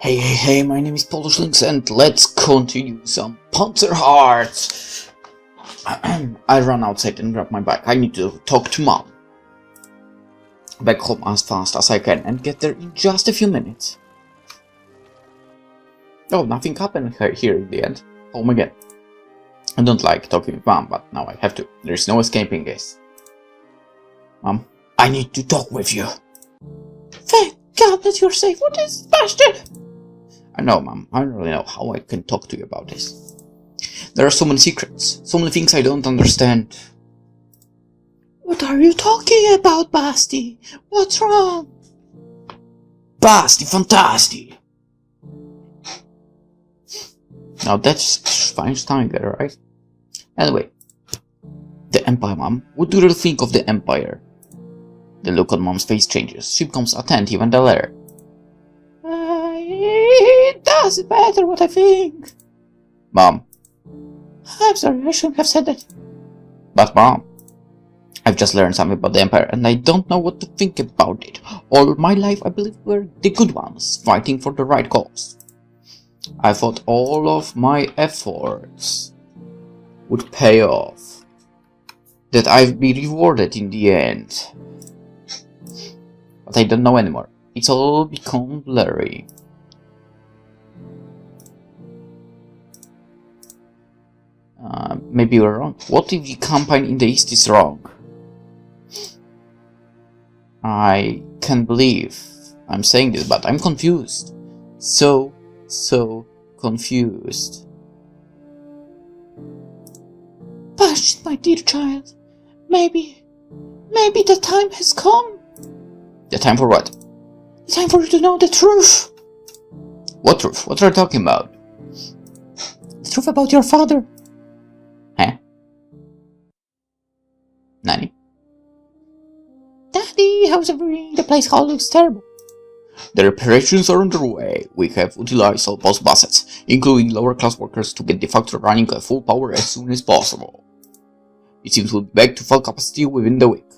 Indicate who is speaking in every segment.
Speaker 1: Hey, my name is PolishLynx and let's continue some Panzer Hearts. I run outside and grab my bike. I need to talk to Mom. Back home as fast as I can and get there in just a few minutes. Oh, nothing happened here in the end. Home again. I don't like talking with Mom, but now I have to. There's no escaping this. Mom, I need to talk with you.
Speaker 2: Thank God that you're safe. What is Bastian?
Speaker 1: I know, Mom. I don't really know how I can talk to you about this. There are so many secrets, so many things I don't understand.
Speaker 2: What are you talking about, Basti? What's wrong?
Speaker 1: Basti, fantastic! Now that's fine time there, right? Anyway, the Empire, Mom. What do you think of the Empire? The look on Mom's face changes. She becomes attentive and alert.
Speaker 2: It doesn't matter what I think.
Speaker 1: Mom.
Speaker 2: I'm sorry, I shouldn't have said that.
Speaker 1: But Mom, I've just learned something about the Empire and I don't know what to think about it. All my life I believe we're the good ones, fighting for the right cause. I thought all of my efforts would pay off. That I'd be rewarded in the end. But I don't know anymore. It's all become blurry. Maybe we're wrong. What if the campaign in the East is wrong? I can't believe I'm saying this, but I'm confused. So confused.
Speaker 2: Bastian, my dear child, maybe the time has come.
Speaker 1: The time for what?
Speaker 2: The time for you to know the truth.
Speaker 1: What truth? What are you talking about?
Speaker 2: The truth about your father.
Speaker 1: Huh? Nanny?
Speaker 2: Daddy, how's everything? The place hall looks terrible.
Speaker 1: The reparations are underway. We have utilized all possible assets, including lower class workers, to get the factory running at full power as soon as possible. It seems we'll be back to full capacity within the week.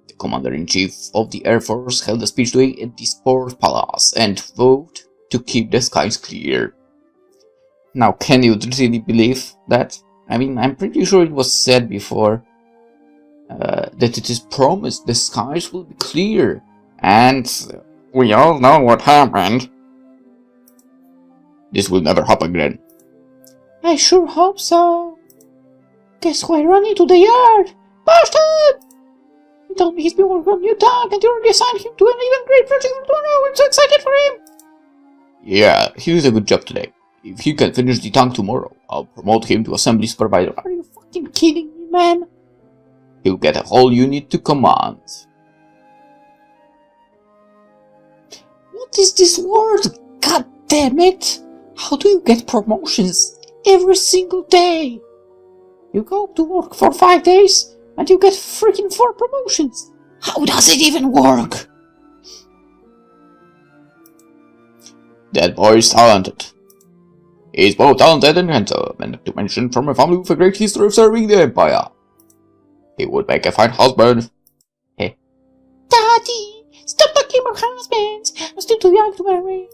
Speaker 1: The Commander-in-Chief of the Air Force held a speech today at the Sport Palace and vowed to keep the skies clear. Now, can you really believe that? I mean, I'm pretty sure it was said before that it is promised the skies will be clear, and we all know what happened. This will never happen again.
Speaker 2: I sure hope so. Guess who I ran into the yard? Bastian! He told me he's been working on a new tank and you already assigned him to an even great project for tomorrow. I'm so excited for him!
Speaker 1: Yeah, he did a good job today. If he can finish the tank tomorrow, I'll promote him to assembly supervisor.
Speaker 2: Are you fucking kidding me, man?
Speaker 1: He'll get a whole unit to command.
Speaker 2: What is this word? God damn it! How do you get promotions every single day? You go to work for 5 days and you get freaking 4 promotions. How does it even work?
Speaker 1: That boy is talented. He's both talented and handsome, and not to mention from a family with a great history of serving the Empire. He would make a fine husband. Hey.
Speaker 2: Daddy, stop talking about husbands. I'm still too young to marry.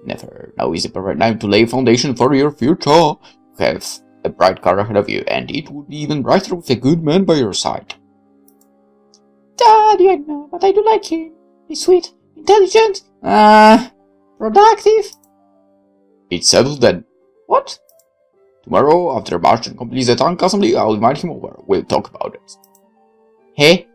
Speaker 1: Never. Now is the perfect time to lay a foundation for your future. You have a bright car ahead of you, and it would be even brighter with a good man by your side.
Speaker 2: Daddy, I know, but I do like him. He's sweet, intelligent, productive.
Speaker 1: It's settled then.
Speaker 2: What?
Speaker 1: Tomorrow, after Bastian completes the tank assembly, I'll invite him over. We'll talk about it. Hey?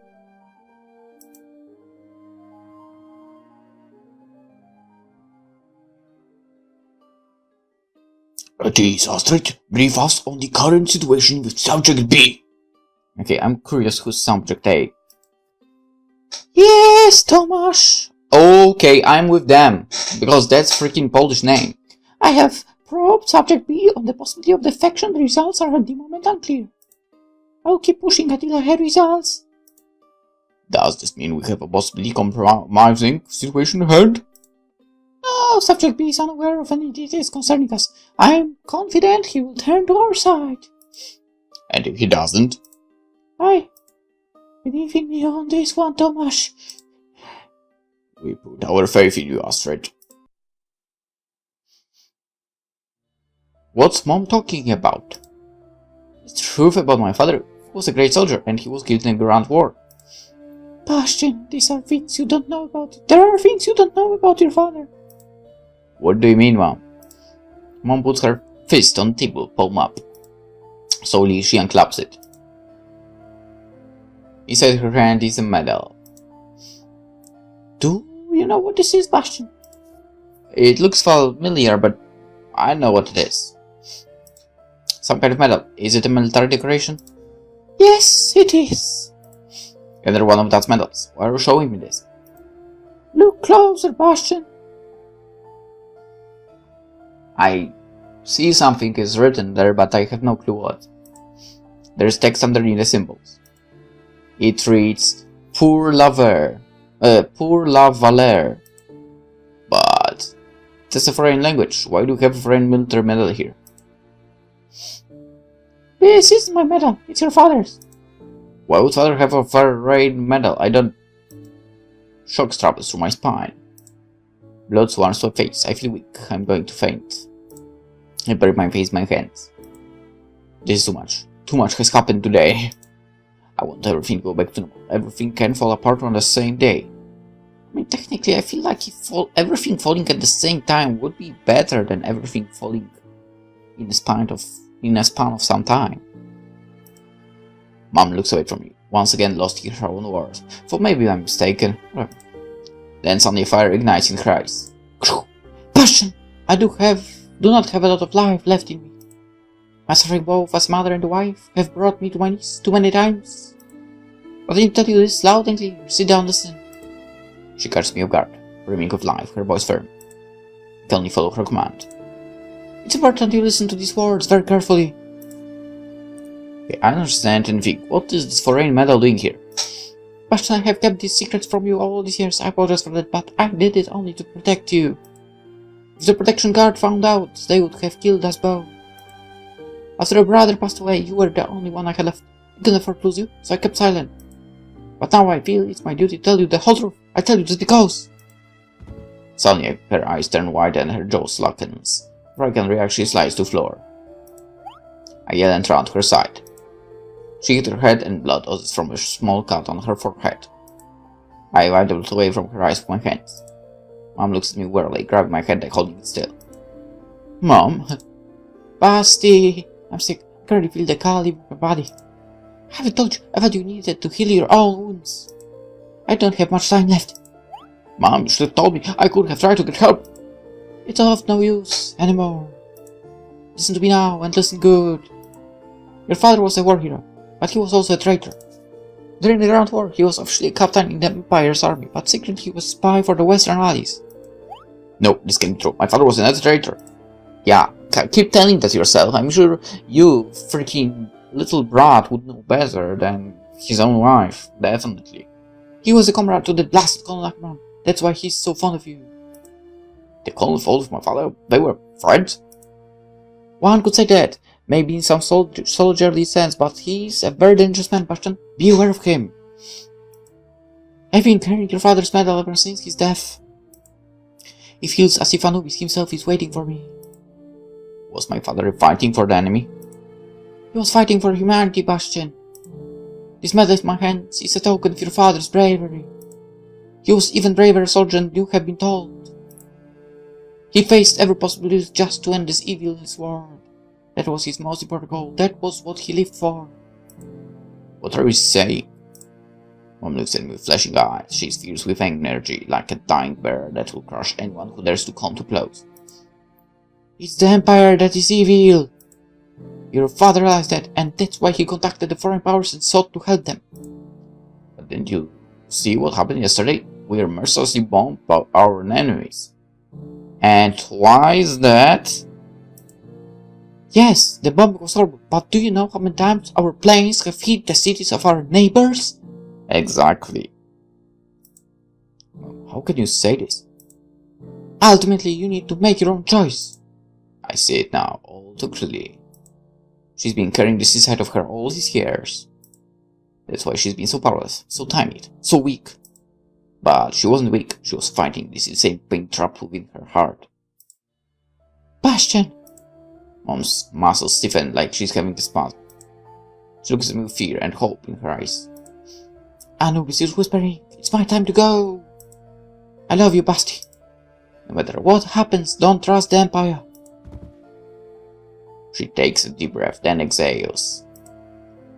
Speaker 1: Geez, Astrid, brief us on the current situation with Subject B. Okay, I'm curious who's Subject A.
Speaker 2: Yes, Tomasz.
Speaker 1: Okay, I'm with them, because that's freaking Polish name.
Speaker 2: I have probed Subject B on the possibility of defection. The results are at the moment unclear. I'll keep pushing until I have results.
Speaker 1: Does this mean we have a possibly compromising situation ahead?
Speaker 2: No, Subject B is unaware of any details concerning us. I am confident he will turn to our side.
Speaker 1: And if he doesn't?
Speaker 2: I believe in me on this one, Tomasz.
Speaker 1: We put our faith in you, Astrid. What's Mom talking about? It's the truth about my father. He was a great soldier and he was killed in the Grand War.
Speaker 2: Bastian, these are things you don't know about. There are things you don't know about your father.
Speaker 1: What do you mean, Mom? Mom puts her fist on the table, palm up. Slowly she unclaps it. Inside her hand is a medal.
Speaker 2: Do you know what this is, Bastian?
Speaker 1: It looks familiar, but I know what it is. Some kind of medal. Is it a military decoration?
Speaker 2: Yes, it is.
Speaker 1: Another one of those medals. Why are you showing me this?
Speaker 2: Look closer, Bastian.
Speaker 1: I see something is written there, but I have no clue what. There's text underneath the symbols. It reads, Pour la Valeur. But that's a foreign language. Why do you have a foreign military medal here?
Speaker 2: This isn't my medal. It's your father's.
Speaker 1: Why would father have a foreign medal? I don't... Shock travels through my spine. Blood swarms to my face. I feel weak. I'm going to faint. I bury my face in my hands. This is too much. Too much has happened today. I want everything to go back to normal. Everything can fall apart on the same day. I mean, technically, I feel like everything falling at the same time would be better than everything falling in a span of some time. Mom looks away from me, once again lost in her own words. For maybe I'm mistaken. Then suddenly fire ignites in her eyes.
Speaker 2: Bastian, I do not have a lot of life left in me. My suffering both as mother and wife have brought me to my knees too many times. But I need to tell you this loud and clear. Sit down, listen.
Speaker 1: She catches me off guard, brimming of life, her voice firm. I can only follow her command.
Speaker 2: It's important you listen to these words very carefully.
Speaker 1: Okay, I understand and think, what is this foreign medal doing here?
Speaker 2: Bastian, I have kept these secrets from you all these years. I apologize for that, but I did it only to protect you. If the protection guard found out, they would have killed us both. After your brother passed away, you were the only one I had left. I couldn't afford to lose you, so I kept silent. But now I feel it's my duty to tell you the whole truth. I tell you just because.
Speaker 1: Suddenly, her eyes turn wide and her jaw slackens. Before I can react, she slides to the floor. I yell and run to her side. She hit her head and blood oozes from a small cut on her forehead. I wipe the blood away from her eyes with my hands. Mom looks at me wearily, grabbing my head and holding it still. Mom?
Speaker 2: Basti! I'm sick. I can already feel the car leaving my body. I haven't told you. I thought you needed to heal your own wounds. I don't have much time left.
Speaker 1: Mom, you should have told me. I could have tried to get help.
Speaker 2: It's of no use anymore. Listen to me now and listen good. Your father was a war hero, but he was also a traitor. During the Grand War, he was officially a captain in the Empire's army, but secretly he was a spy for the Western Allies.
Speaker 1: No, this can't be true. My father was another traitor. Yeah, keep telling that yourself. I'm sure you freaking little brat would know better than his own wife. Definitely.
Speaker 2: He was a comrade to the blasted Colonel Akman. That's why he's so fond of you.
Speaker 1: The Colonel fought with my father? They were friends?
Speaker 2: One could say that. Maybe in some soldierly sense, but he's a very dangerous man, Bastian. Be aware of him. I've been carrying your father's medal ever since his death. It feels as if Anubis himself is waiting for me.
Speaker 1: Was my father fighting for the enemy?
Speaker 2: He was fighting for humanity, Bastian. This medal in my hands is a token of your father's bravery. He was even braver soldier than you have been told. He faced every possibility just to end this evil in his world. That was his most important goal. That was what he lived for.
Speaker 1: What are you saying? Mom looks at me with flashing eyes. She's fierce with energy, like a dying bear that will crush anyone who dares to come too close.
Speaker 2: It's the Empire that is evil. Your father realized that, and that's why he contacted the foreign powers and sought to help them.
Speaker 1: But didn't you see what happened yesterday? We were mercilessly bombed by our enemies. And why is that?
Speaker 2: Yes, the bombing was horrible, but do you know how many times our planes have hit the cities of our neighbors?
Speaker 1: Exactly. How can you say this?
Speaker 2: Ultimately, you need to make your own choice.
Speaker 1: I see it now, all too clearly. She's been carrying this inside of her all these years. That's why she's been so powerless, so timid, so weak. But she wasn't weak, she was fighting this insane pain trapped within her heart.
Speaker 2: Bastian!
Speaker 1: Mom's muscles stiffen like she's having a spasm. She looks at me with fear and hope in her eyes.
Speaker 2: Anubis is whispering, "It's my time to go. I love you, Basti. No matter what happens, don't trust the Empire."
Speaker 1: She takes a deep breath, then exhales.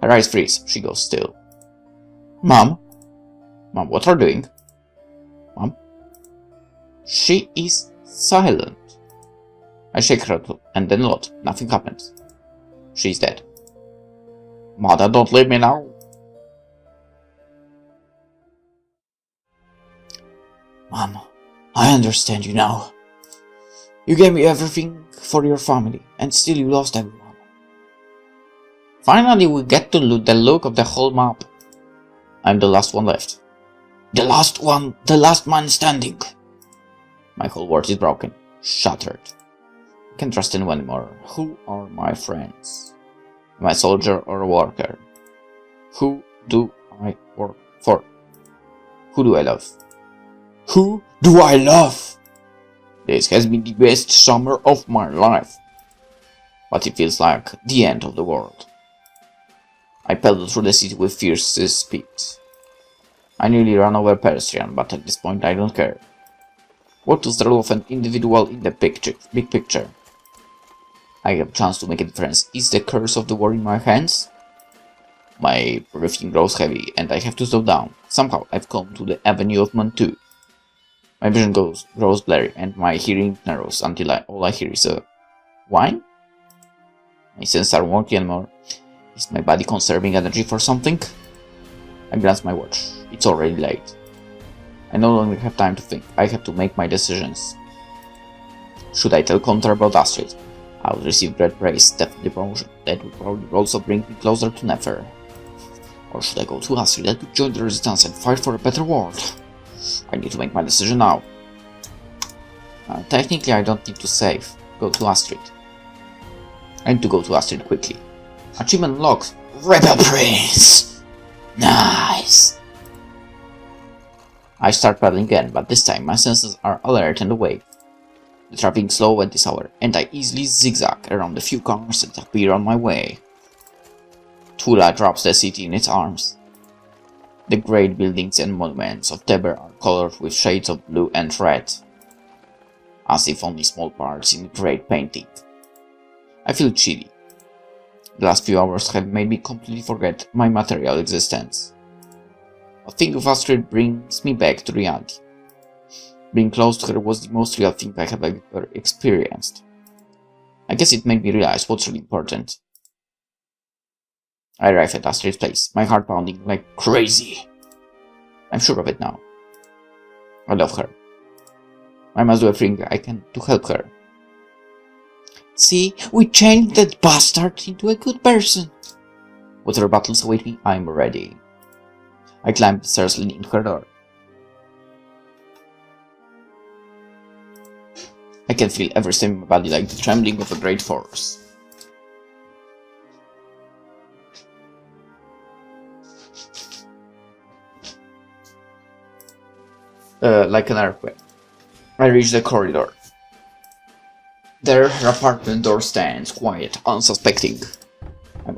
Speaker 1: Her eyes freeze. She goes still. Mom? Mom, what are you doing? Mom?
Speaker 2: She is silent.
Speaker 1: I shake her and then nod. Nothing happens. She's dead. Mother, don't leave me now.
Speaker 2: Mom, I understand you now. You gave me everything for your family, and still you lost everyone.
Speaker 1: Finally, we get to the look of the whole map. I'm the last one left.
Speaker 2: The last one, the last man standing.
Speaker 1: My whole world is broken, shattered. I can't trust anyone anymore. Who are my friends? Am I a soldier or a worker? Who do I work for? Who do I love?
Speaker 2: Who do I love?
Speaker 1: This has been the best summer of my life. But it feels like the end of the world. I pedal through the city with fiercest speed. I nearly run over Bastian, but at this point I don't care. What is the role of an individual in the big picture? I have a chance to make a difference. Is the curse of the war in my hands? My breathing grows heavy and I have to slow down. Somehow I've come to the Avenue of Mantu. My vision grows blurry and my hearing narrows until all I hear is a whine? My senses aren't working anymore. Is my body conserving energy for something? I glance at my watch. It's already late. I no longer have time to think. I have to make my decisions. Should I tell Contra about Astrid? I would receive great praise, definitely promotion. That would probably also bring me closer to Nefer. Or should I go to Astrid? That would join the resistance and fight for a better world. I need to make my decision now. Technically, I don't need to save. Go to Astrid. I need to go to Astrid quickly. Achievement unlocked.
Speaker 2: Rebel Prince! Nice!
Speaker 1: I start paddling again, but this time my senses are alert and awake. The traffic is slow at this hour, and I easily zigzag around the few cars that appear on my way. Tula drops the city in its arms. The great buildings and monuments of Teber are colored with shades of blue and red, as if only small parts in a great painting. I feel chilly. The last few hours have made me completely forget my material existence. A thing of Astrid brings me back to reality. Being close to her was the most real thing I have ever experienced. I guess it made me realize what's really important. I arrive at Astrid's place, my heart pounding like crazy. I'm sure of it now. I love her. I must do everything I can to help her.
Speaker 2: See, we changed that bastard into a good person.
Speaker 1: Whatever battles await me, I'm ready. I climb the stairs leading to her door. I can feel every step in my body like the trembling of a great force. Like an earthquake. I reach the corridor. There, her apartment door stands, quiet, unsuspecting. I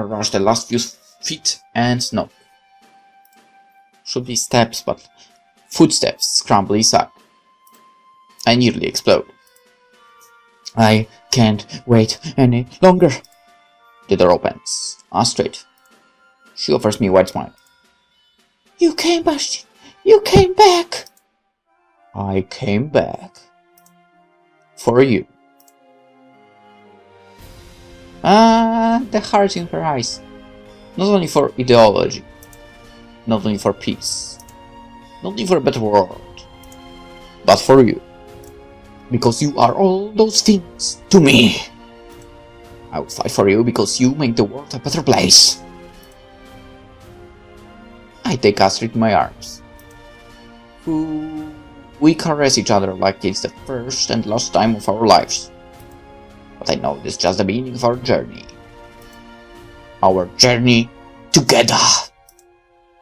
Speaker 1: rush the last few feet and knock. Should be steps, but footsteps scramble inside. I nearly explode.
Speaker 2: I can't wait any longer.
Speaker 1: The door opens. Astrid. She offers me a wide smile.
Speaker 2: You came, Bastian. You came back.
Speaker 1: I came back. For you. The heart in her eyes. Not only for ideology. Not only for peace. Not only for a better world. But for you. Because you are all those things to me. I will fight for you because you make the world a better place. I take Astrid in my arms. We caress each other like it's the first and last time of our lives. But I know this is just the beginning of our journey. Our journey together.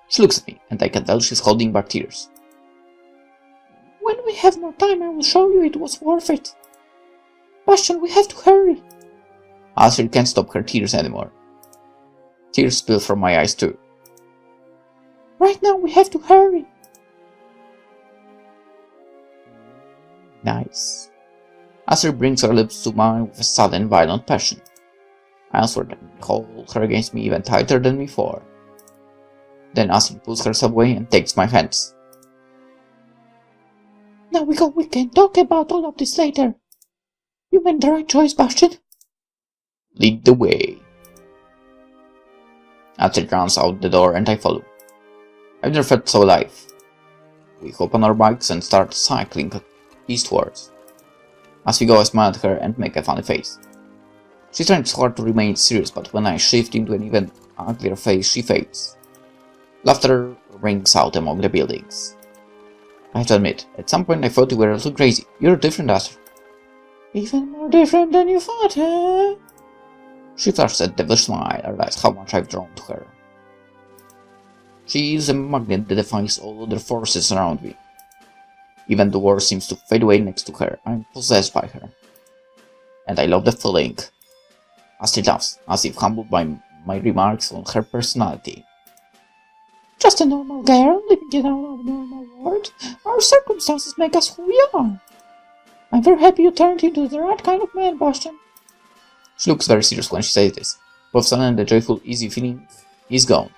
Speaker 1: She looks at me, and I can tell she's holding back tears.
Speaker 2: When we have more time, I will show you it was worth it. Bastian, we have to hurry.
Speaker 1: Astrid can't stop her tears anymore. Tears spill from my eyes too.
Speaker 2: Right now we have to hurry.
Speaker 1: Nice. Astrid brings her lips to mine with a sudden violent passion. I answer them, hold her against me even tighter than before. Then Astrid pulls herself away and takes my hands.
Speaker 2: Now we can talk about all of this later. You made the right choice, Bastian.
Speaker 1: Lead the way. Astrid runs out the door and I follow. I've never felt so alive. We hop on our bikes and start cycling eastwards. As we go, I smile at her and make a funny face. She's trying hard to remain serious, but when I shift into an even uglier face, she fades. Laughter rings out among the buildings. I have to admit, at some point I thought you were a little crazy. You're different, Astrid.
Speaker 2: Even more different than you thought, huh?
Speaker 1: She flashes a devilish smile. I realize how much I've drawn to her. She is a magnet that defies all other forces around me. Even the world seems to fade away next to her. I'm possessed by her. And I love the feeling. Astrid laughs, as if humbled by my remarks on her personality.
Speaker 2: Just a normal girl living in our normal world. Our circumstances make us who we are. I'm very happy you turned into the right kind of man, Bastian.
Speaker 1: She looks very serious when she says this. Both sudden the joyful, easy feeling is gone.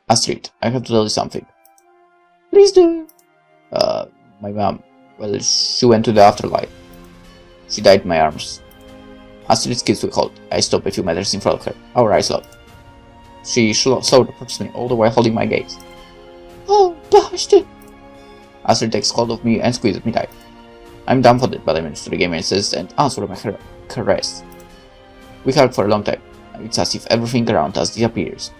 Speaker 1: Astrid, I have to tell you something.
Speaker 2: Please do.
Speaker 1: My mom, well, she went to the afterlife. She died in my arms. Astrid skips to a halt. I stop a few meters in front of her. Our eyes lock. She slowly approaches me, all the while holding my gaze.
Speaker 2: Oh, Bastian!
Speaker 1: Astrid takes hold of me and squeezes me tight. I'm dumbfounded, but I manage to regain my senses and answer my caress. We hug for a long time. It's as if everything around us disappears.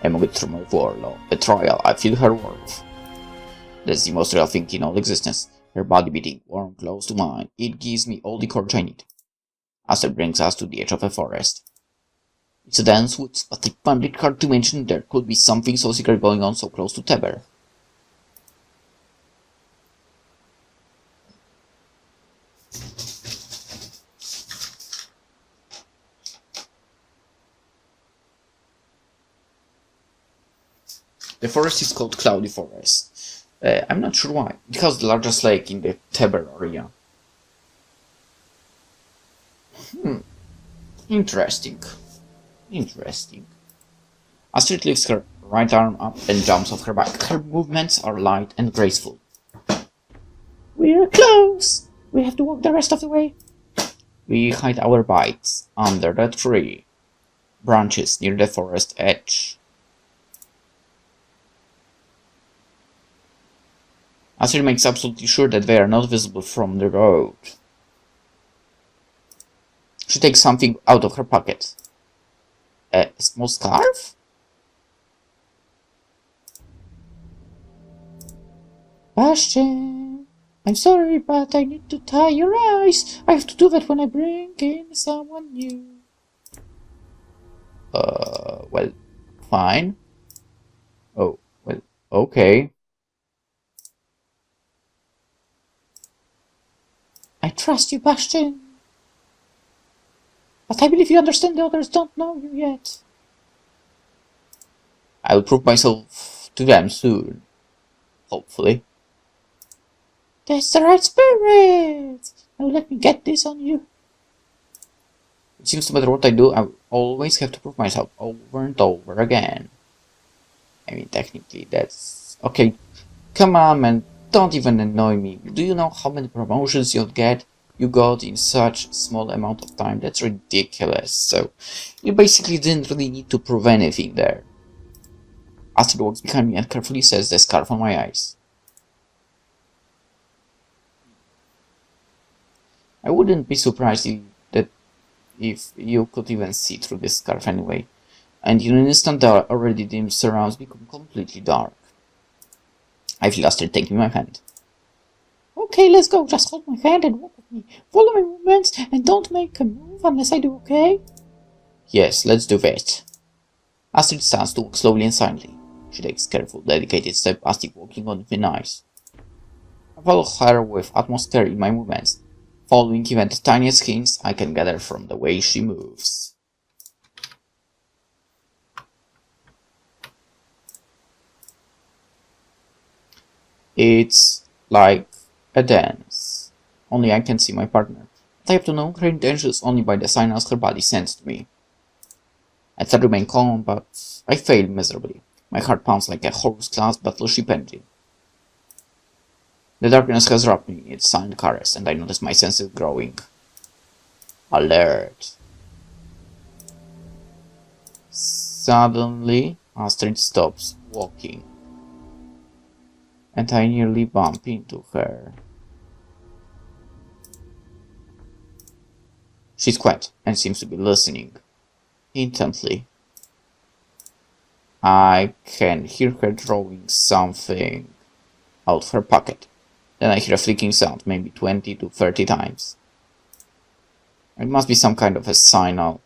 Speaker 1: Among it through my war, betrayal, I feel her warmth. That's the most real thing in all existence. Her body beating, warm, close to mine. It gives me all the courage I need. Astrid brings us to the edge of a forest. It's a dense woods, but I find it hard to imagine there could be something so secret going on so close to Teber. The forest is called Cloudy Forest. I'm not sure why. It has the largest lake in the Teber area. Interesting. Astrid lifts her right arm up and jumps off her back. Her movements are light and graceful.
Speaker 2: We're close! We have to walk the rest of the way.
Speaker 1: We hide our bikes under the tree branches near the forest edge. Astrid makes absolutely sure that they are not visible from the road. She takes something out of her pocket. A small scarf?
Speaker 2: Bastian, I'm sorry, but I need to tie your eyes. I have to do that when I bring in someone new.
Speaker 1: Well, fine. Oh, well, okay.
Speaker 2: I trust you, Bastian. But I believe you understand the others don't know you yet.
Speaker 1: I'll prove myself to them soon. Hopefully.
Speaker 2: That's the right spirit! Now let me get this on you.
Speaker 1: It seems no matter what I do, I always have to prove myself over and over again. I mean, technically, that's... Okay, come on, man. Don't even annoy me. Do you know how many promotions you got in such a small amount of time? That's ridiculous. So, you basically didn't really need to prove anything there. Astrid walks behind me and carefully sets the scarf on my eyes. I wouldn't be surprised if you could even see through this scarf anyway. And in an instant the already dim surrounds become completely dark. I feel Astrid taking my hand.
Speaker 2: Okay, let's go. Just hold my hand and walk with me. Follow my movements and don't make a move unless I do, okay?
Speaker 1: Yes, let's do that. Astrid stands to walk slowly and silently. She takes careful, dedicated steps as if walking on thin ice. I follow her with utmost care in my movements, following even the tiniest hints I can gather from the way she moves. It's like a dance, only I can see my partner. I have to know her intentions only by the signals her body sends to me. I try to remain calm, but I fail miserably. My heart pounds like a horse-class battleship engine. The darkness has wrapped me in its silent caress, and I notice my senses growing. Alert. Suddenly, Astrid stops walking, and I nearly bump into her. She's quiet and seems to be listening intently. I can hear her drawing something out of her pocket. Then I hear a flicking sound, maybe 20 to 30 times. It must be some kind of a signal,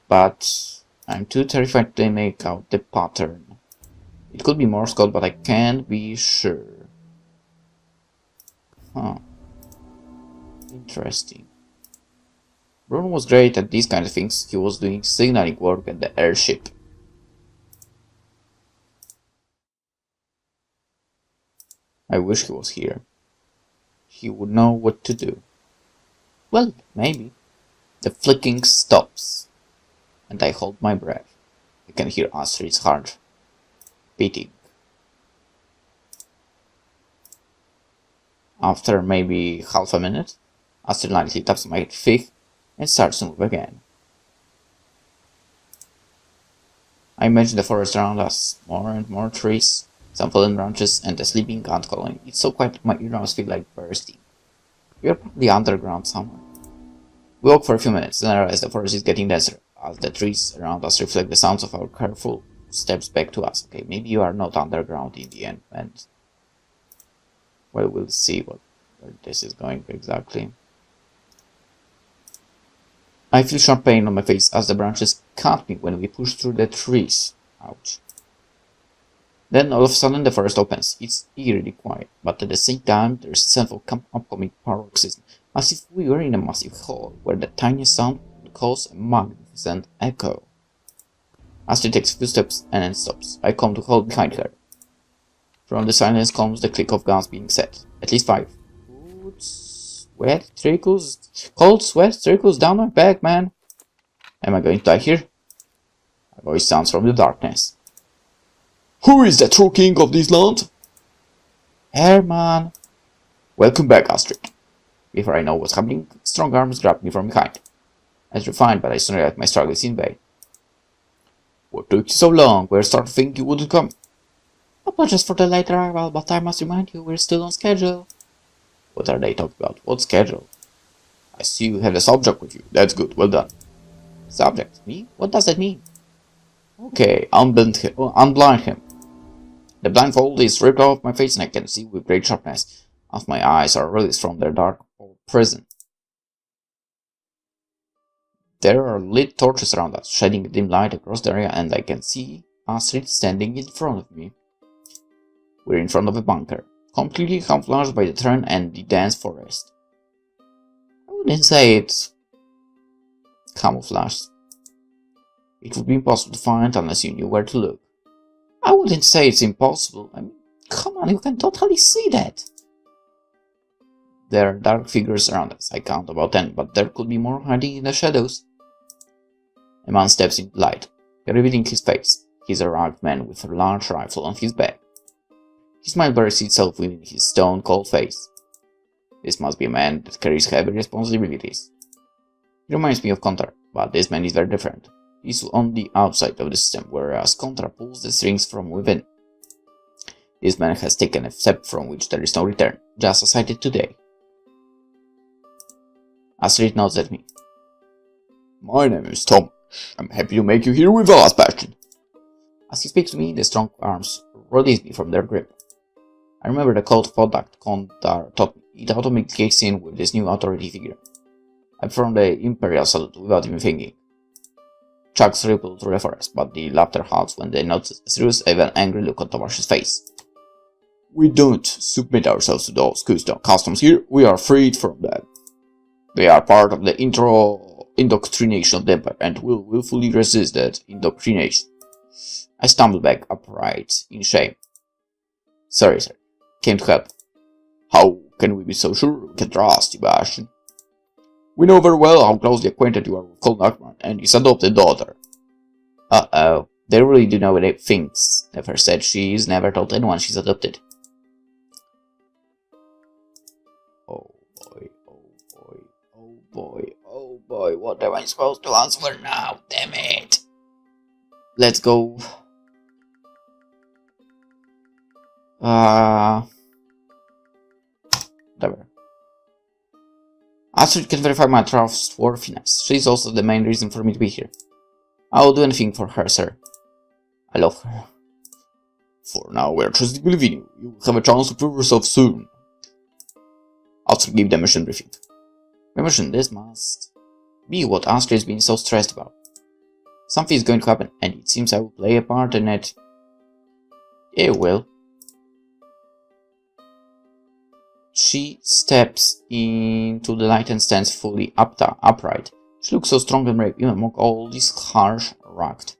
Speaker 1: but I'm too terrified to make out the pattern. It could be Morse code, but I can't be sure. Huh. Interesting. Bruno was great at these kind of things. He was doing signaling work at the airship. I wish he was here. He would know what to do. Well, maybe. The flicking stops, and I hold my breath. I can hear Astrid's heart beating. After maybe half a minute, Astrid lightly taps my feet and starts to move again. I imagine the forest around us, more and more trees, some fallen branches, and a sleeping ant colony. It's so quiet my eardrums feel like bursting. We are probably underground somewhere. We walk for a few minutes, then I realize the forest is getting denser, as the trees around us reflect the sounds of our careful steps back to us. Okay, maybe you are not underground in the end, and well, we'll see where this is going exactly. I feel sharp pain on my face as the branches cut me when we push through the trees. Ouch. Then all of a sudden the forest opens. It's eerily quiet, but at the same time there's a sense of upcoming paroxysm, as if we were in a massive hall where the tiniest sound would cause a magnificent echo. Astrid takes a few steps and then stops. I come to hold behind her. From the silence comes the click of guns being set. At least 5. Cold sweat trickles down my back, man. Am I going to die here? A voice sounds from the darkness. Who is the true king of this land? Herman. Welcome back, Astrid. Before I know what's happening, strong arms grab me from behind. I try fine, but I soon realize my struggle is in vain. What took you so long? We're starting to think you wouldn't come. Apologies for the late arrival, but I must remind you we're still on schedule. What are they talking about? What schedule? I see you have a subject with you. That's good. Well done. Subject? Me? What does that mean? Okay, unblind him. The blindfold is ripped off my face and I can see with great sharpness as my eyes are released from their dark old prison. There are lit torches around us, shedding a dim light across the area, and I can see Astrid standing in front of me. We're in front of a bunker, completely camouflaged by the turn and the dense forest. I wouldn't say it's camouflaged. It would be impossible to find unless you knew where to look. I wouldn't say it's impossible. I mean, come on, you can totally see that. There are dark figures around us. I count about 10, but there could be more hiding in the shadows. A man steps into the light, revealing his face. He's a rugged man with a large rifle on his back. His smile buries itself within his stone-cold face. This must be a man that carries heavy responsibilities. He reminds me of Contra, but this man is very different. He's on the outside of the system, whereas Contra pulls the strings from within. This man has taken a step from which there is no return, just as I did today. Astrid nods at me. My name is Tom. I'm happy to make you here with us, Bastian. As he speaks to me, the strong arms release me from their grip. I remember the code of conduct Contra taught me. It automatically kicks in with this new authority figure. I perform the Imperial salute without even thinking. Chucks ripple through the forest, but the laughter halts when they notice a serious, even angry look on Tomas's face. We don't submit ourselves to those customs here, we are freed from them. They are part of the indoctrination of the Empire, and will willfully resist that indoctrination. I stumbled back upright in shame. Sorry, sir. Came to help. How can we be so sure we can trust you, Bastian? We know very well how closely acquainted you are with Colonel Ackman and his adopted daughter. Uh-oh. They really do know what they thinks. Never said she's never told anyone she's adopted. Oh boy, oh boy, oh boy, oh boy, what am I supposed to answer now? Damn it! Let's go. Whatever. Astrid can verify my trustworthiness. She's also the main reason for me to be here. I will do anything for her, sir. I love her. For now, we're just believing you. You will have a chance to prove yourself soon. Astrid, give the mission briefing. My mission, this must be what Astrid has been so stressed about. Something is going to happen, and it seems I will play a part in it. It will. She steps into the light and stands fully upright. She looks so strong and brave, even among all these harsh, rugged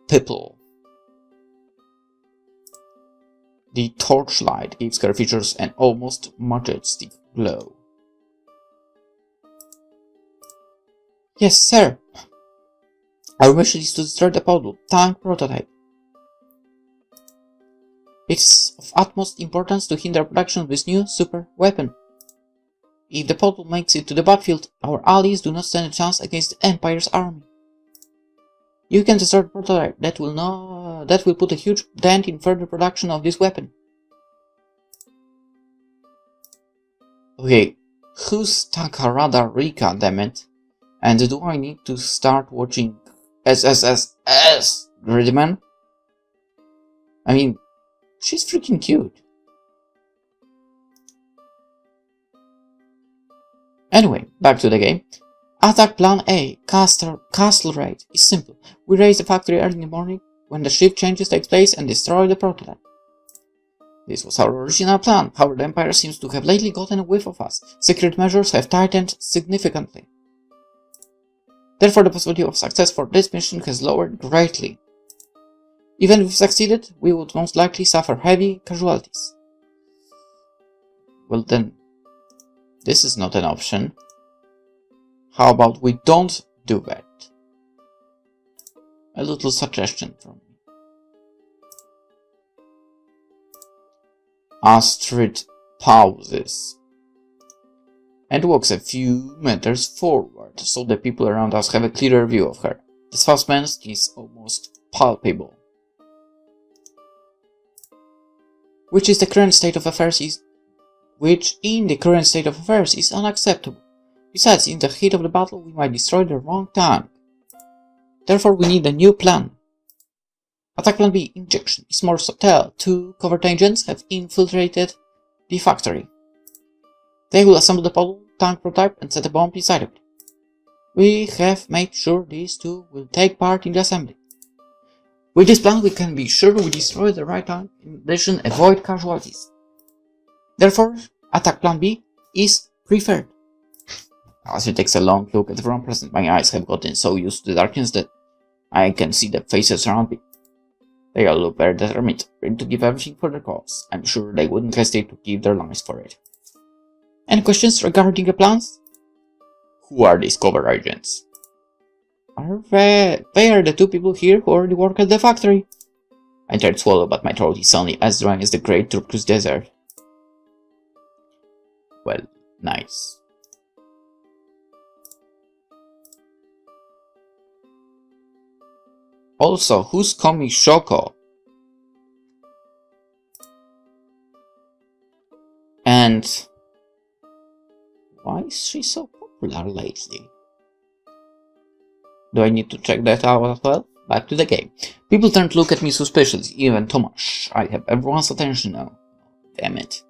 Speaker 1: people. The torchlight gives her features an almost majestic glow. Yes, sir. Our mission is to destroy the Apollo tank prototype. It's of utmost importance to hinder production of this new super weapon. If the Apollo makes it to the battlefield, our allies do not stand a chance against the Empire's army. You can destroy the prototype. That will put a huge dent in further production of this weapon. Okay, who's Takarada Rika, dammit? And do I need to start watching Gridman? I mean, she's freaking cute. Anyway, back to the game. Attack Plan A, Castle Raid, is simple. We raise the factory early in the morning, when the shift changes takes place, and destroy the prototype. This was our original plan, however the Empire seems to have lately gotten a whiff of us. Secret measures have tightened significantly. Therefore the possibility of success for this mission has lowered greatly. Even if we succeeded, we would most likely suffer heavy casualties. Well then, this is not an option. How about we don't do that? A little suggestion from me. Astrid pauses and walks a few meters forward so the people around us have a clearer view of her. The suspense is almost palpable. Which in the current state of affairs is unacceptable. Besides, in the heat of the battle, we might destroy the wrong tank. Therefore, we need a new plan. Attack Plan B, Injection, is more subtle. 2 covert agents have infiltrated the factory. They will assemble the Apollo tank prototype and set a bomb inside of it. We have made sure these 2 will take part in the assembly. With this plan, we can be sure we destroy the right tank, in addition, avoid casualties. Therefore, Attack Plan B is preferred. As he takes a long look at everyone present, my eyes have gotten so used to the darkness that I can see the faces around me. They all look very determined, ready to give everything for their cause. I'm sure they wouldn't hesitate to give their lives for it. Any questions regarding the plans? Who are these cover agents? They are the 2 people here who already work at the factory. I tried to swallow, but my throat is suddenly as dry as the great Turkus desert. Well, nice. Also, who's Komi Shoko? And why is she so popular lately? Do I need to check that out as well? Back to the game. People turn to look at me suspiciously, even Tomasz. I have everyone's attention now. Damn it.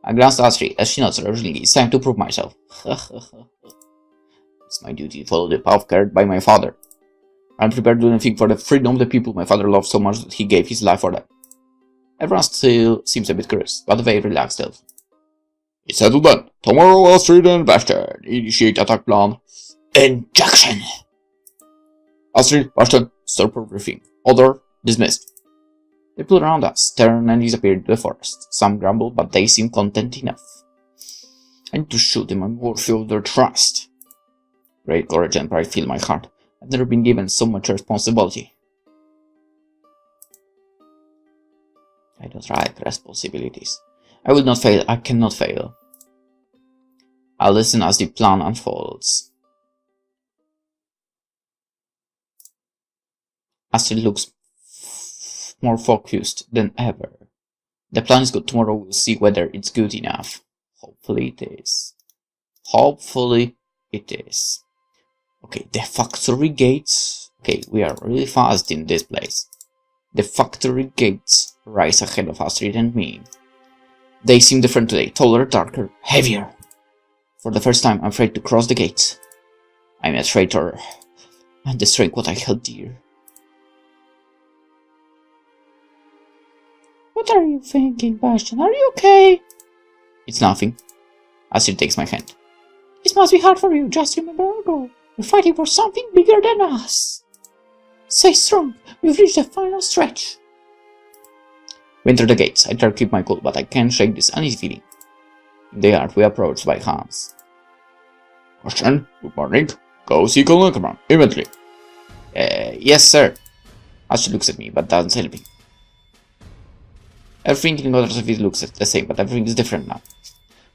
Speaker 1: I glanced at Astrid, as she nods originally. It's time to prove myself. It's my duty to follow the path carried by my father. I'm prepared to do anything for the freedom of the people my father loved so much that he gave his life for them. Everyone still seems a bit curious, but very relaxed still. It's settled then. Tomorrow, Astrid and Bastian initiate attack plan. Injection! Astrid, Bastian, start briefing. Order dismissed. They pull around us, turn and disappear into the forest. Some grumble, but they seem content enough. I need to show them I'm worthy of their trust. Great courage and pride fill my heart. I've never been given so much responsibility. I don't like responsibilities. I will not fail. I cannot fail. I'll listen as the plan unfolds. Astrid looks more focused than ever. The plan is good. Tomorrow we'll see whether it's good enough. Hopefully it is. Hopefully it is. Okay, the factory gates. Okay, we are really fast in this place. The factory gates rise ahead of Astrid and me. They seem different today. Taller, darker, heavier. For the first time, I'm afraid to cross the gates. I'm a traitor. And destroying what I held dear.
Speaker 2: What are you thinking, Bastian? Are you okay?
Speaker 1: It's nothing. Astrid takes my hand.
Speaker 2: This must be hard for you. Just remember our goal. We're fighting for something bigger than us. Stay strong. We've reached the final stretch.
Speaker 1: We enter the gates. I try to keep my cool, but I can't shake this uneasy feeling. In the yard, we are approached by Hans. Bastian, good morning. Go see Colonel Command, immediately. Yes, sir. Astrid looks at me, but doesn't say anything. Everything in others of it looks the same, but everything is different now.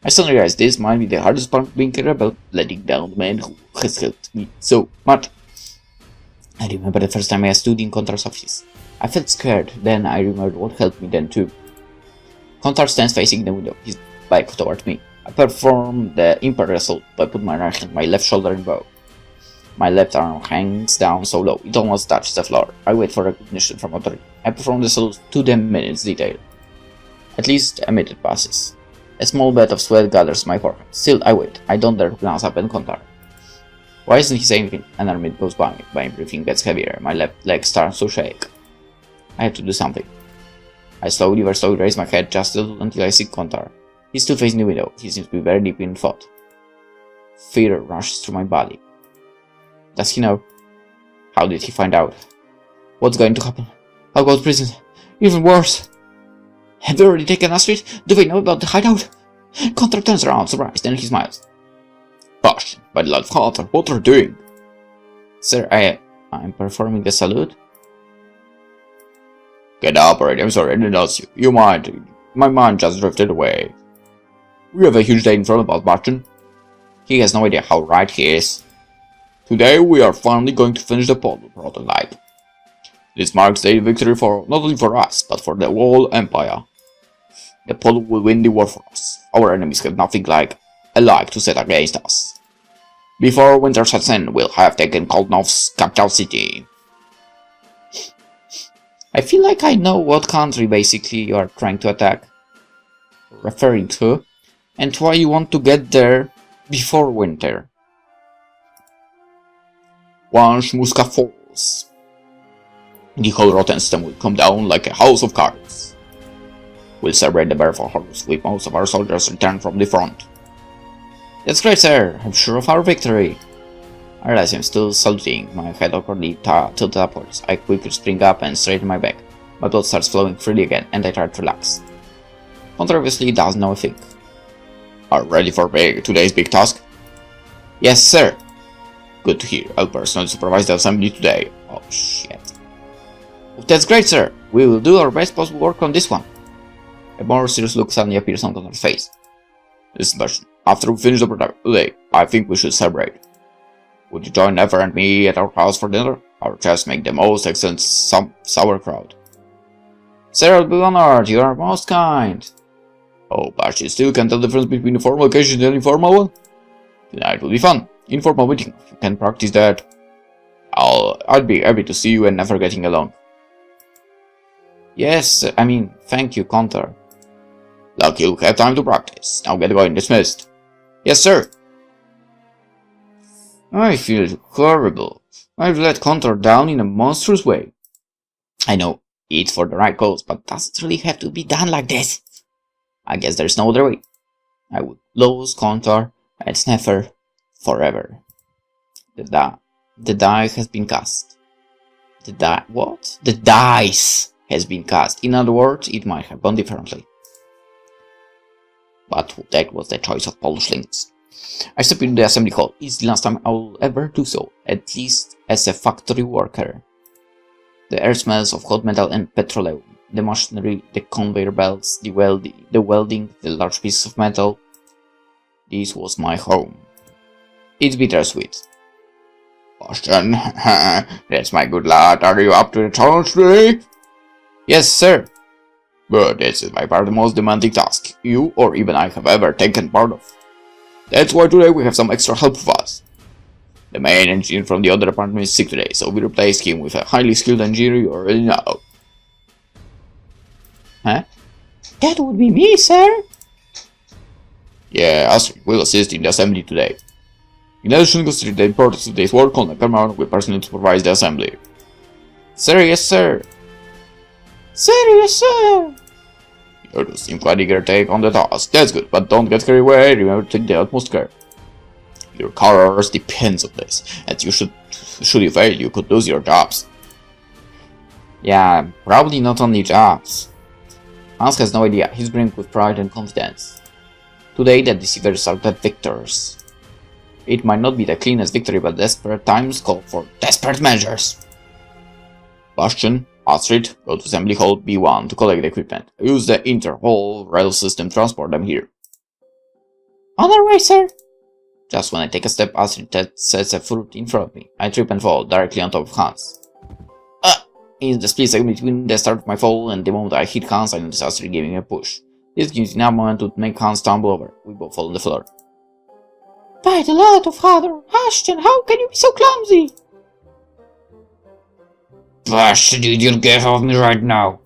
Speaker 1: I suddenly realize this might be the hardest part of being a rebel, letting down the man who has helped me so much. I remember the first time I stood in Contar's office. I felt scared, then I remembered what helped me then too. Contar stands facing the window, his back toward me. I perform the imperial salute by putting my right hand on my left shoulder in bow. My left arm hangs down so low, it almost touches the floor. I wait for recognition from authority. I perform the salute to the minute's detail. At least a minute passes. A small bed of sweat gathers my forehead. Still, I wait. I don't dare to glance up at Contar. Why isn't he saying anything? Another minute goes by. My breathing gets heavier. My left leg starts to shake. I have to do something. I slowly raise my head just until I see Contar. He's still facing the window. He seems to be very deep in thought. Fear rushes through my body. Does he know? How did he find out? What's going to happen? I'll go to prison. Even worse. Have they already taken Astrid? Do they know about the hideout? Contar turns around, surprised, then he smiles. Bastian, by the love of Father, what are you doing? Sir, I'm performing the salute. Get up already, I'm sorry, I didn't ask you. You mind? My mind just drifted away. We have a huge day in front of us, Bastian. He has no idea how right he is. Today we are finally going to finish the prototype. This marks a victory for not only for us, but for the whole Empire. The Polo will win the war for us. Our enemies have nothing alike to set against us. Before winter sets in, we'll have taken Kolnov's capital city. I feel like I know what country basically you are trying to attack, referring to, and why you want to get there before winter. Once Muska falls, the whole rotten system will come down like a house of cards. We'll celebrate the birth of Horus with most of our soldiers returned from the front. That's great, sir. I'm sure of our victory. I realize I'm still saluting, my head awkwardly tilted upwards. I quickly spring up and straighten my back. My blood starts flowing freely again, and I try to relax. Contar obviously doesn't know a thing. Are you ready for today's big task? Yes, sir. Good to hear. I'll personally supervise the assembly today. Oh, shit. That's great, sir. We will do our best possible work on this one. A more serious look suddenly appears on Contar's face. Listen, Bastian, after we finish the product today, I think we should celebrate. Would you join Nefer and me at our house for dinner? Our chefs make the most excellent sauerkraut. Sir, I'll be honored. You are most kind. Oh, but you still can't tell the difference between a formal occasion and an informal one? Tonight will be fun. Informal meeting. If you can practice that, I'd be happy to see you and Nefer getting along. Yes, thank you, Contar. Lucky you'll have time to practice. Now get going. Dismissed. Yes, sir. I feel horrible. I've let Contar down in a monstrous way. I know. It's for the right cause, but does it really have to be done like this? I guess there's no other way. I would lose contour and never forever. The die has been cast. What? The dice has been cast. In other words, it might have gone differently. But that was the choice of PolishLynx. I step into the assembly hall. It's the last time I will ever do so, at least as a factory worker. The air smells of hot metal and petroleum. The machinery, the conveyor belts, the welding, the large pieces of metal. This was my home. It's bittersweet. Bastian, that's my good lad. Are you up to the challenge today? Yes, sir. But this is by far the most demanding task you or even I have ever taken part of. That's why today we have some extra help with us. The main engineer from the other department is sick today, so we replaced him with a highly skilled engineer you already know. Huh?
Speaker 2: That would be me, sir.
Speaker 1: Yeah, Astrid will assist in the assembly today. In addition, consider the importance of today's work on the permanent will personally supervise the assembly. Sir, yes, sir.
Speaker 2: Sir, yes, sir.
Speaker 1: You two seem quite eager to take on the task. That's good, but don't get carried away. Remember to take the utmost care. Your career depends on this, and should you fail, you could lose your jobs. Yeah, probably not only jobs. Hans has no idea. He's brimming with pride and confidence. Today, the deceivers are the victors. It might not be the cleanest victory, but desperate times call for desperate measures. Bastian, Astrid, go to Assembly Hall B1 to collect the equipment. Use the inter-hall rail system to transport them here.
Speaker 2: On our way, sir.
Speaker 1: Just when I take a step, Astrid sets a fruit in front of me. I trip and fall directly on top of Hans. In the split second between the start of my fall and the moment I hit Hans, I notice Astrid giving me a push. This gives me enough moment to make Hans tumble over. We both fall on the floor.
Speaker 2: By the light of Father, Bastian, how can you be so clumsy?
Speaker 1: Bastian, you get off me right now.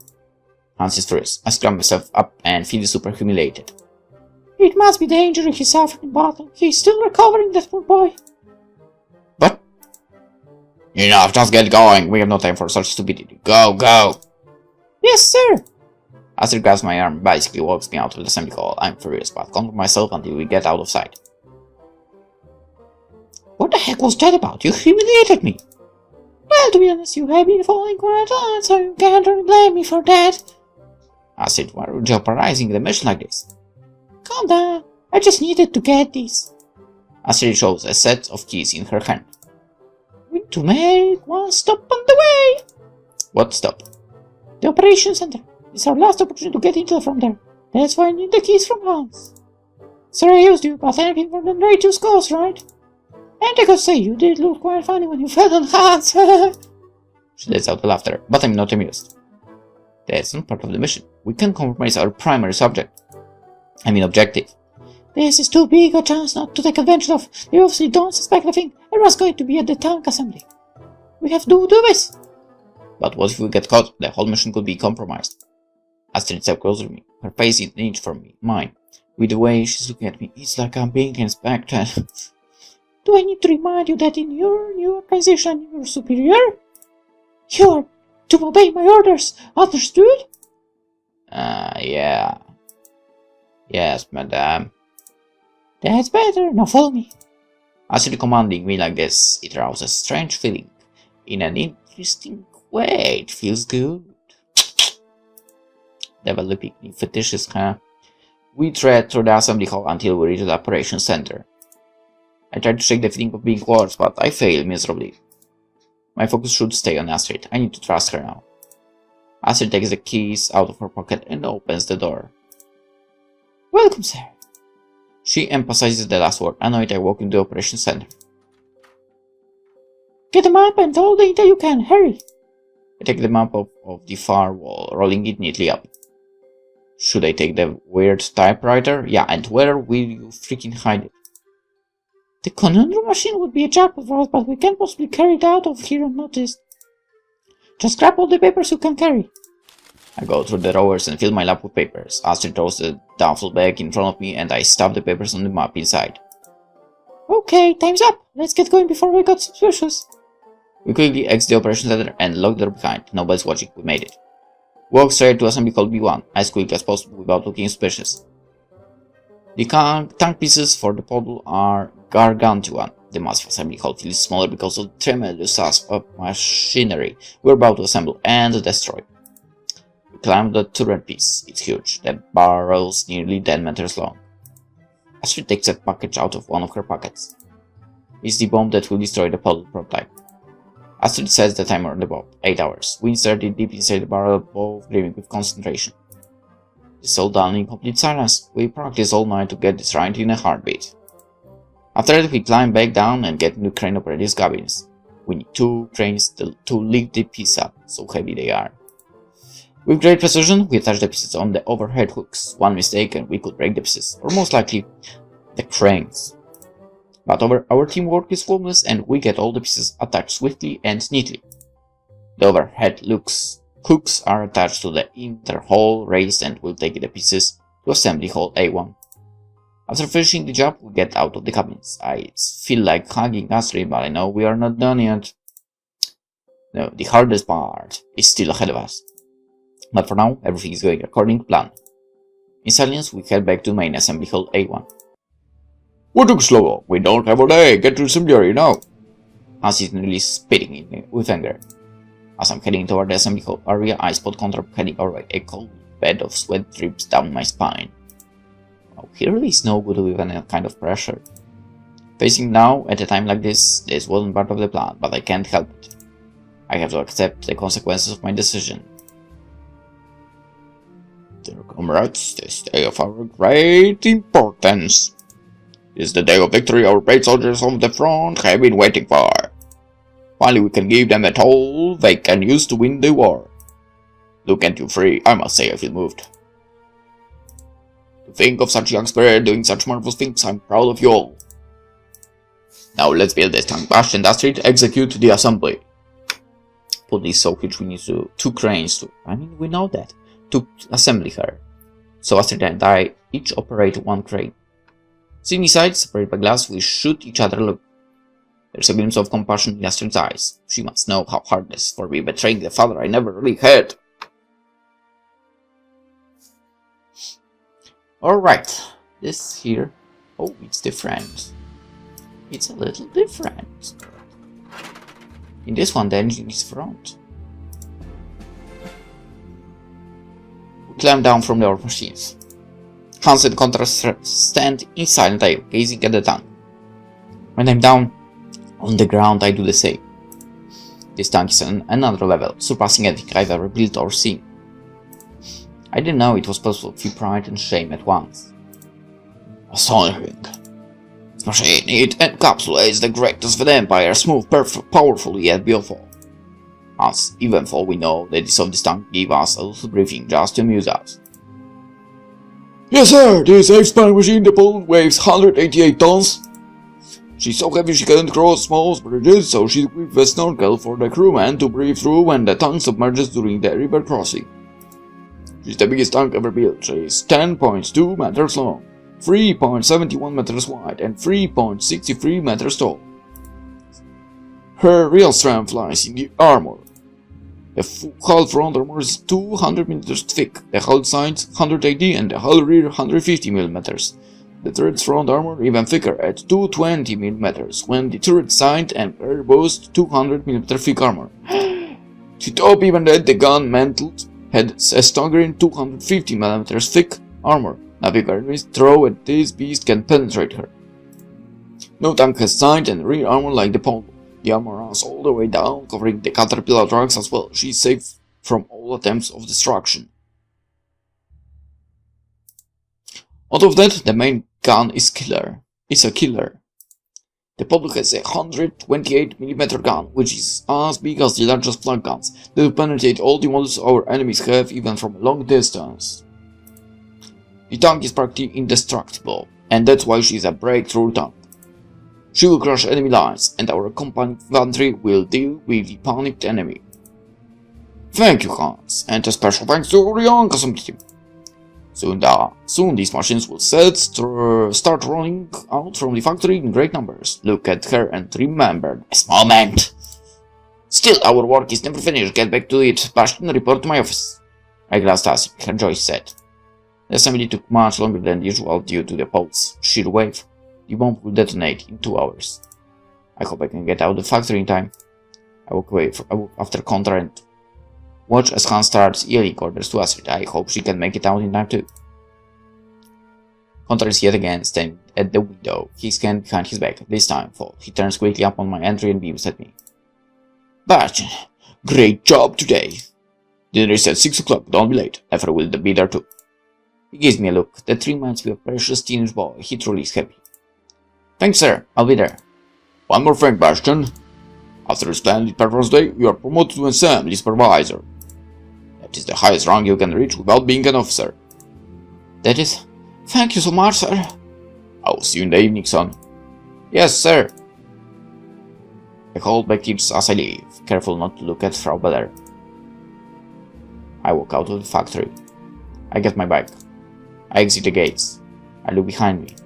Speaker 1: Hans is furious. I scramble myself up and feel super humiliated.
Speaker 2: It must be the injury he suffered in battle. He's still recovering, that poor boy.
Speaker 1: But enough, just get going. We have no time for such stupidity. Go, go.
Speaker 2: Yes, sir.
Speaker 1: Astrid grabs my arm and basically walks me out of the assembly hall. I'm furious, but control myself until we get out of sight.
Speaker 2: What the heck was that about? You humiliated me. Well, to be honest, you have been falling quite a lot, so you can't really blame me for that.
Speaker 1: Astrid, why are you jeopardizing the mission like this?
Speaker 2: Calm down. I just needed to get this.
Speaker 1: Astrid shows a set of keys in her hand.
Speaker 2: We need to make one stop on the way.
Speaker 1: What stop?
Speaker 2: The operation center. It's our last opportunity to get intel from there. That's why I need the keys from Hans. Sorry I used you, but anything more than righteous cause, right? And I gotta say, you did look quite funny when you fell on Hans.
Speaker 1: She lets out the laughter, but I'm not amused. That's not part of the mission. We can't compromise our primary objective.
Speaker 2: This is too big a chance not to take advantage of. They obviously don't suspect a thing. Everyone's going to be at the tank assembly. We have to do this.
Speaker 1: But what if we get caught? The whole mission could be compromised. Astrid steps closer to me. Her face is an inch from mine. With the way she's looking at me, it's like I'm being inspected.
Speaker 2: Do I need to remind you that in your new organization you're superior? You are to obey my orders, understood?
Speaker 1: Yeah. Yes, madame.
Speaker 2: That's better. Now follow me.
Speaker 1: Astrid commanding me like this, it arouses a strange feeling. In an interesting way, it feels good. Developing new fetishes, huh? We tread through the assembly hall until we reach the operation center. I try to shake the feeling of being coerced, but I fail miserably. My focus should stay on Astrid. I need to trust her now. Astrid takes the keys out of her pocket and opens the door.
Speaker 2: Welcome, sir.
Speaker 1: She emphasizes the last word. Annoyed, I walk into the operation center.
Speaker 2: Get the map and all the intel you can. Hurry.
Speaker 1: I take the map of the far wall, rolling it neatly up. Should I take the weird typewriter? Yeah, and where will you freaking hide it?
Speaker 2: The conundrum machine would be a jackpot for us, but we can't possibly carry it out of here unnoticed. Just grab all the papers you can carry.
Speaker 1: I go through the drawers and fill my lap with papers. Astrid throws the duffel bag in front of me and I stuff the papers on the map inside.
Speaker 2: Okay, time's up. Let's get going before we got suspicious.
Speaker 1: We quickly exit the operation center and lock the door behind. Nobody's watching. We made it. Walk straight to assembly hall B1 as quick as possible without looking suspicious. The tank pieces for the Podol are gargantuan. The massive assembly hall feels smaller because of the tremendous size of machinery we're about to assemble and destroy. We climb the turret piece. It's huge. The barrel's nearly 10 meters long. Astrid takes a package out of one of her pockets. It's the bomb that will destroy the Podol prototype. Astrid sets the timer on the bomb. 8 hours. We insert it deep inside the barrel, both gleaming with concentration. It's all done in complete silence. We practice all night to get this right in a heartbeat. After that, we climb back down and get into crane operators' cabins. We need 2 cranes to lift the piece up, so heavy they are. With great precision, we attach the pieces on the overhead hooks. One mistake and we could break the pieces, or most likely, the cranes. But our teamwork is flawless and we get all the pieces attached swiftly and neatly. The overhead hooks are attached to the inner hull raised and we'll take the pieces to assembly hall A1. After finishing the job, we get out of the cabins. I feel like hugging Astrid, but I know we are not done yet. No, the hardest part is still ahead of us. But for now, everything is going according to plan. In silence, we head back to main assembly hall A1.
Speaker 3: What took so long? We don't have a day. Get to the assembly area now.
Speaker 1: Hans is nearly spitting with anger. As I'm heading toward the assembly hall area, I spot Contrap heading our way. A cold bed of sweat drips down my spine. Oh, he really is no good with any kind of pressure. Facing now, at a time like this wasn't part of the plan, but I can't help it. I have to accept the consequences of my decision.
Speaker 3: Dear comrades, this day of our great importance. This is the day of victory our brave soldiers on the front have been waiting for. Finally we can give them a toll they can use to win the war. Look at you three, I must say I feel moved. To think of such young spirit doing such marvelous things, I'm proud of you all. Now let's build this tank. Bastian and Astrid execute the assembly.
Speaker 1: Put this so huge we need 2 cranes to, we know that, to assembly her. So Astrid and I each operate 1 crane. Sitting beside, separated by glass, we shoot each other look. There's a glimpse of compassion in Astrid's eyes. She must know how hard this is for me, betraying the father I never really had. Alright, this here, oh, it's different. It's a little different. In this one, the engine is front. We climb down from our machines. Hans and Contra stand in silent awe, gazing at the tank. When I'm down on the ground, I do the same. This tank is on another level, surpassing anything I've ever built or seen. I didn't know it was possible to feel pride and shame at once.
Speaker 3: Astonishing. This machine, it encapsulates the greatness of the Empire, smooth, perfect, powerful, yet beautiful. Hans, even though we know that this of this tank give us a little briefing just to amuse us.
Speaker 4: Yes, sir, this F-span machine depot weighs 188 tons. She's so heavy she can't cross small bridges, so she's equipped with a snorkel for the crewmen to breathe through when the tank submerges during the river crossing. She's the biggest tank ever built. She's 10.2 meters long, 3.71 meters wide, and 3.63 meters tall. Her real strength lies in the armor. The hull front armor is 200 meters thick, the hull sides 180 and the hull rear 150 millimeters. The turret's front armor even thicker at 220 millimeters, when the turret side and rear boast 200 millimeter thick armor. To top even that, the gun mantle had a staggering 250 millimeters thick armor. Nothing enemies throw at this beast can penetrate her. No tank has side and rear armor like the Podol. The armor runs all the way down, covering the caterpillar trucks as well. She's safe from all attempts of destruction. Out of that, the main gun is killer. It's a killer. The Podol has a 128mm gun, which is as big as the largest flak guns, that will penetrate all the models our enemies have, even from a long distance. The tank is practically indestructible, and that's why she's a breakthrough tank. She will crush enemy lines, and our company infantry will deal with the panicked enemy. Thank you, Hans, and a special thanks to our young assembly team. Soon these machines will start rolling out from the factory in great numbers. Look at her and remember this moment. Still, our work is never finished. Get back to it. Bastian, report to my office.
Speaker 1: I glanced at her. Joyce said. The assembly took much longer than usual due to the pulse shear wave. The bomb will detonate in 2 hours. I hope I can get out of the factory in time. I walk after Contra and watch as Hans starts yelling orders to Astrid. I hope she can make it out in time too. Contra is yet again standing at the window, his hand behind his back, this time full. He turns quickly up on my entry and beams at me. Bastian, great job today. Dinner is at 6 o'clock, don't be late. Nefer will be there too. He gives me a look that reminds me of precious teenage boy. He truly is happy. Thanks, sir. I'll be there.
Speaker 3: One more thing, Bastian. After a splendid performance day, you are promoted to assembly supervisor. That is the highest rank you can reach without being an officer.
Speaker 1: That is... Thank you so much, sir.
Speaker 3: I will see you in the evening, son.
Speaker 1: Yes, sir. I hold my kids as I leave, careful not to look at Frau Bader. I walk out of the factory. I get my bike. I exit the gates. I look behind me.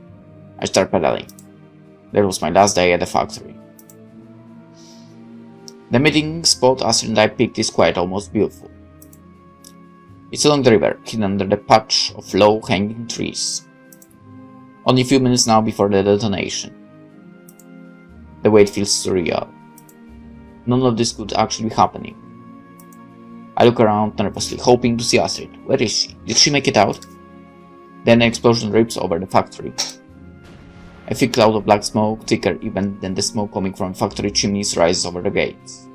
Speaker 1: I start pedaling. That was my last day at the factory. The meeting spot Astrid and I picked is quite almost beautiful. It's along the river, hidden under the patch of low-hanging trees. Only a few minutes now before the detonation. The wait feels surreal. None of this could actually be happening. I look around nervously, hoping to see Astrid. Where is she? Did she make it out? Then an explosion rips over the factory. A thick cloud of black smoke, thicker even than the smoke coming from factory chimneys, rises over the gates.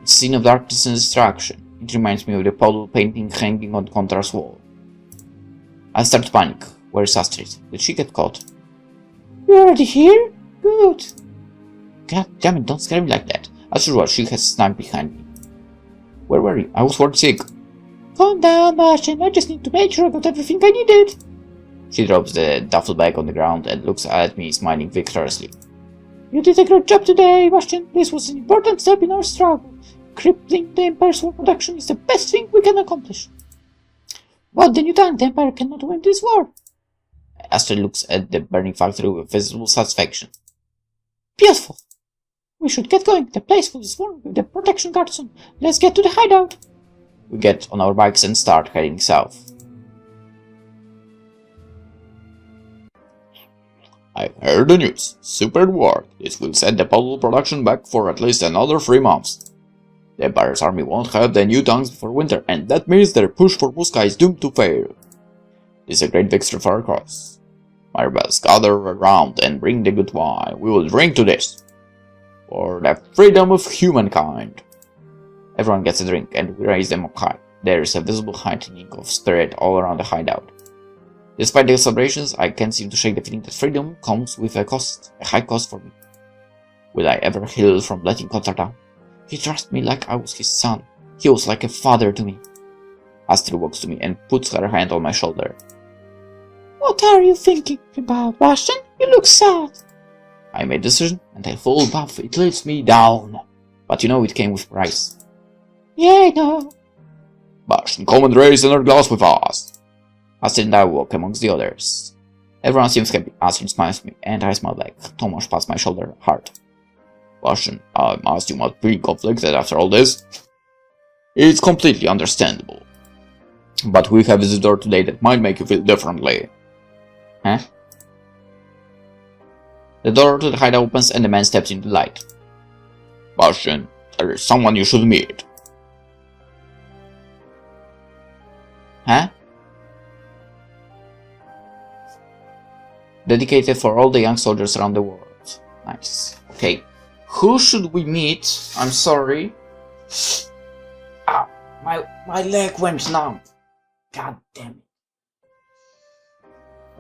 Speaker 1: It's a scene of darkness and destruction. It reminds me of the Polo painting hanging on Contra's wall. I start to panic. Where is Astrid? Did she get caught?
Speaker 2: You're already here? Good.
Speaker 1: God damn it, don't scare me like that. As usual, she has snuck behind me. Where were you? I was worried sick.
Speaker 2: Calm down, Bastian. I just need to make sure I got everything I needed.
Speaker 1: She drops the duffel bag on the ground and looks at me, smiling victoriously.
Speaker 2: You did a great job today, Bastian. This was an important step in our struggle. Crippling the Empire's war production is the best thing we can accomplish. What then you done? The Empire cannot win this war.
Speaker 1: Astrid looks at the burning factory with visible satisfaction.
Speaker 2: Beautiful. We should get going. The place will be swarmed with the protection guards soon. Let's get to the hideout.
Speaker 1: We get on our bikes and start heading south.
Speaker 3: I heard the news. Super war. This will set the Polo production back for at least another 3 months. The Empire's army won't have the new tanks before winter, and that means their push for Moscow is doomed to fail. This is a great victory for our cause. My rebels, gather around and bring the good wine. We will drink to this. For the freedom of humankind.
Speaker 1: Everyone gets a drink, and we raise them up high. There is a visible heightening of spirit all around the hideout. Despite the celebrations, I can't seem to shake the feeling that freedom comes with a cost, a high cost for me. Will I ever heal from letting Contra down? He trusted me like I was his son. He was like a father to me. Astrid walks to me and puts her hand on my shoulder.
Speaker 2: What are you thinking about, Bastian? You look sad.
Speaker 1: I made a decision, and I full buff. It lifts me down. But you know it came with price.
Speaker 2: Yeah, I know.
Speaker 3: Bastian, come and raise another glass with us.
Speaker 1: Astrid and I walk amongst the others. Everyone seems happy. Astrid smiles at me, and I smile back. Tomasz pats my shoulder hard.
Speaker 3: Bastian, I must you must be conflicted after all this. It's completely understandable. But we have a visitor today that might make you feel differently.
Speaker 1: Huh? The door to the hideout opens and the man steps into the light.
Speaker 3: Bastian, there is someone you should meet.
Speaker 1: Huh? Dedicated for all the young soldiers around the world. Nice. Okay. Who should we meet? I'm sorry. Ah, my leg went numb. God damn it.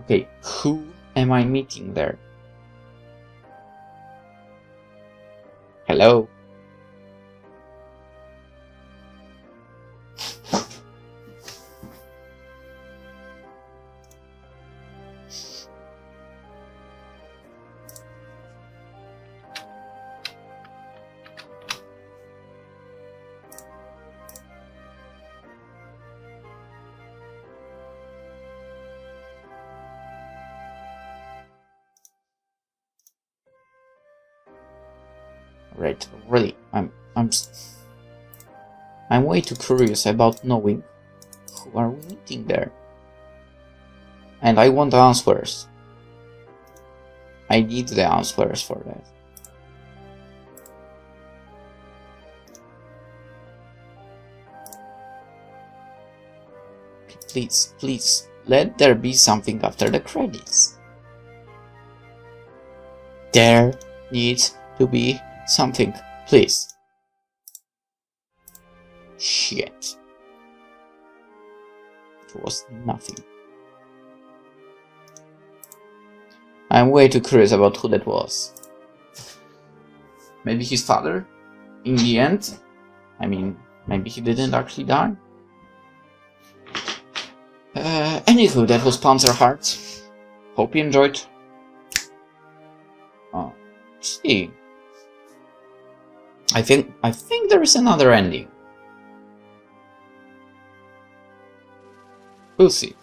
Speaker 1: Okay, who am I meeting there? Hello? Right, really, I'm way too curious about knowing are we meeting there? And I want the answers. I need the answers for that. Okay, please, please, let there be something after the credits. There needs to be something, please. Shit. It was nothing. I'm way too curious about who that was. Maybe his father? In the end? I mean, maybe he didn't actually die? Anywho, that was Panzer Hearts. Hope you enjoyed. Oh, see. I think there is another ending. We'll see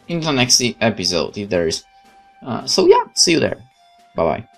Speaker 1: in the next episode if there is. So yeah, see you there. Bye bye.